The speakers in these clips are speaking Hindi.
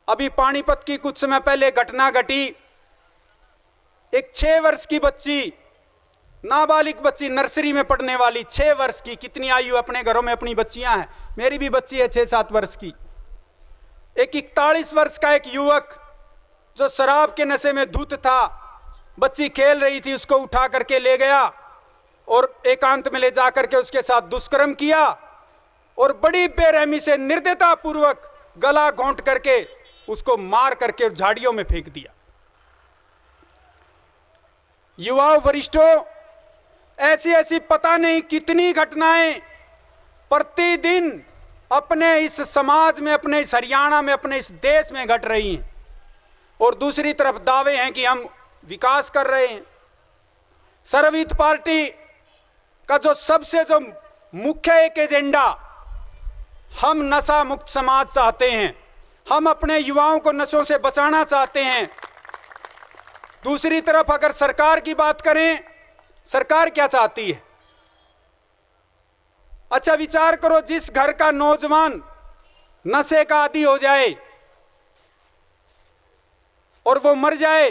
अभी पानीपत की कुछ समय पहले घटना घटी, एक 6 वर्ष की बच्ची, नाबालिग बच्ची, नर्सरी में पढ़ने वाली, 6 वर्ष की। कितनी आयु अपने घरों में अपनी बच्चियां हैं, मेरी भी बच्ची है 6-7 वर्ष की। एक 41 वर्ष का एक युवक जो शराब के नशे में धुत था, बच्ची खेल रही थी, उसको उठा करके ले गया और एकांत में ले जाकर के उसके साथ दुष्कर्म किया और बड़ी बेरहमी से निर्दयता पूर्वक गला घोंट करके उसको मार करके झाड़ियों में फेंक दिया। युवाओं, वरिष्ठों, ऐसी ऐसी पता नहीं कितनी घटनाएं प्रतिदिन अपने इस समाज में, अपने इस हरियाणा में, अपने इस देश में घट रही हैं। और दूसरी तरफ दावे हैं कि हम विकास कर रहे हैं। सर्वहित पार्टी का जो सबसे जो मुख्य एक एजेंडा, हम नशा मुक्त समाज चाहते हैं, हम अपने युवाओं को नशों से बचाना चाहते हैं। दूसरी तरफ अगर सरकार की बात करें, सरकार क्या चाहती है? अच्छा विचार करो, जिस घर का नौजवान नशे का आदी हो जाए और वो मर जाए,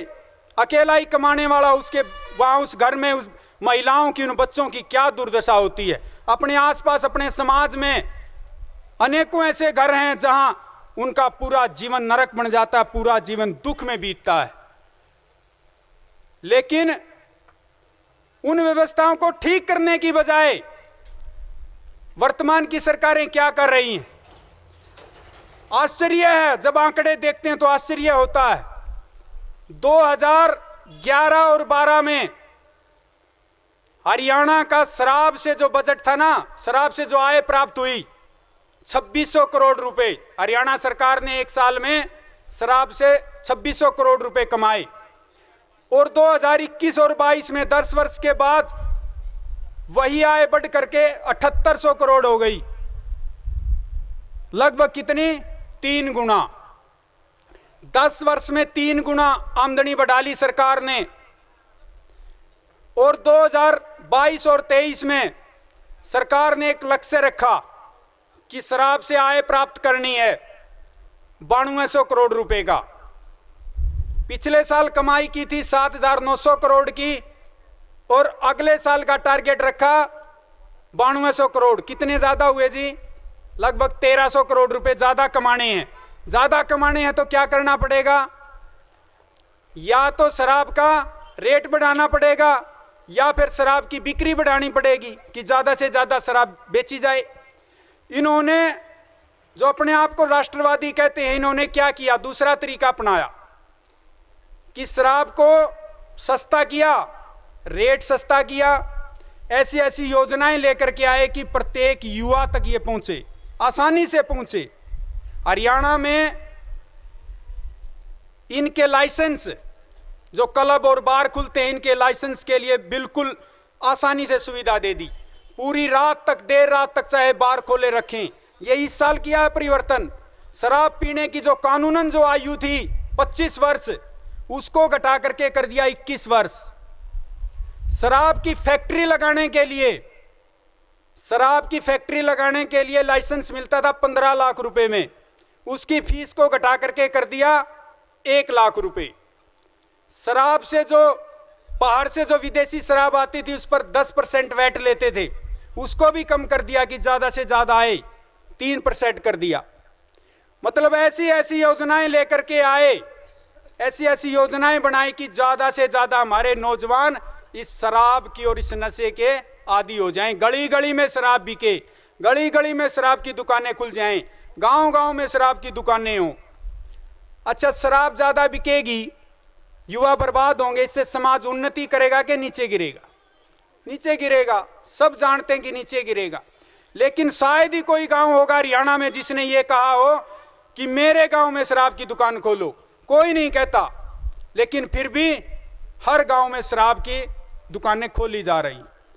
अकेला ही कमाने वाला, उसके वहां उस घर में उस महिलाओं की, उन बच्चों की क्या दुर्दशा होती है। अपने आसपास, अपने समाज में अनेकों ऐसे घर हैं जहां उनका पूरा जीवन नरक बन जाता है, पूरा जीवन दुख में बीतता है। लेकिन उन व्यवस्थाओं को ठीक करने की बजाय वर्तमान की सरकारें क्या कर रही हैं? आश्चर्य है, जब आंकड़े देखते हैं तो आश्चर्य होता है। 2011 और 12 में हरियाणा का शराब से जो बजट था ना, शराब से जो आय प्राप्त हुई 2600 करोड़ रुपए। हरियाणा सरकार ने एक साल में शराब से 2600 करोड़ रुपए कमाए। और 2021 और 22 में 10 वर्ष के बाद वही आय बढ़ करके 7800 करोड़ हो गई। लगभग कितनी? 3 गुना। 10 वर्ष में 3 गुना आमदनी बढ़ा ली सरकार ने। और 2022 और 23 में सरकार ने एक लक्ष्य रखा कि शराब से आय प्राप्त करनी है 9200 करोड़ रुपए का। पिछले साल कमाई की थी 7900 करोड़ की और अगले साल का टारगेट रखा 9200 करोड़। कितने ज्यादा हुए जी? लगभग 1300 करोड़ रुपए ज्यादा कमाने हैं। ज्यादा कमाने हैं तो क्या करना पड़ेगा? या तो शराब का रेट बढ़ाना पड़ेगा या फिर शराब की बिक्री बढ़ानी पड़ेगी कि ज्यादा से ज्यादा शराब बेची जाए। इन्होंने जो अपने आप को राष्ट्रवादी कहते हैं, इन्होंने क्या किया? दूसरा तरीका अपनाया कि शराब को सस्ता किया, रेट सस्ता किया। ऐसी ऐसी योजनाएं लेकर के आए कि प्रत्येक युवा तक ये पहुंचे, आसानी से पहुंचे। हरियाणा में इनके लाइसेंस, जो क्लब और बार खुलते हैं, इनके लाइसेंस के लिए बिल्कुल आसानी से सुविधा दे दी। पूरी रात तक, देर रात तक चाहे बार खोले रखें। ये इस साल किया है परिवर्तन। शराब पीने की जो कानूनन जो आयु थी 25 वर्ष, उसको घटा करके कर दिया 21 वर्ष। शराब की फैक्ट्री लगाने के लिए, शराब की फैक्ट्री लगाने के लिए लाइसेंस मिलता था 15 लाख रुपए में, उसकी फीस को घटा करके कर दिया 1 लाख रुपए। शराब से जो बाहर से जो विदेशी शराब आती थी उस पर 10% वैट लेते थे, उसको भी कम कर दिया कि ज्यादा से ज्यादा आए, 3% कर दिया। मतलब ऐसी ऐसी योजनाएं लेकर के आए, ऐसी ऐसी योजनाएं बनाई कि ज्यादा से ज्यादा हमारे नौजवान इस शराब की और इस नशे के आदी हो जाएं। गली गली में शराब बिके, गली गली में शराब की दुकानें खुल जाएं, गांव गांव में शराब की दुकानें हों। अच्छा, शराब ज्यादा बिकेगी, युवा बर्बाद होंगे, इससे समाज उन्नति करेगा कि नीचे गिरेगा? नीचे गिरेगा। सब जानते हैं कि नीचे गिरेगा। लेकिन शायद ही कोई गांव होगा हरियाणा में जिसने ये कहा हो कि मेरे गांव में शराब की दुकान खोलो। कोई नहीं कहता, लेकिन फिर भी हर गांव में शराब की दुकानें खोली जा रही।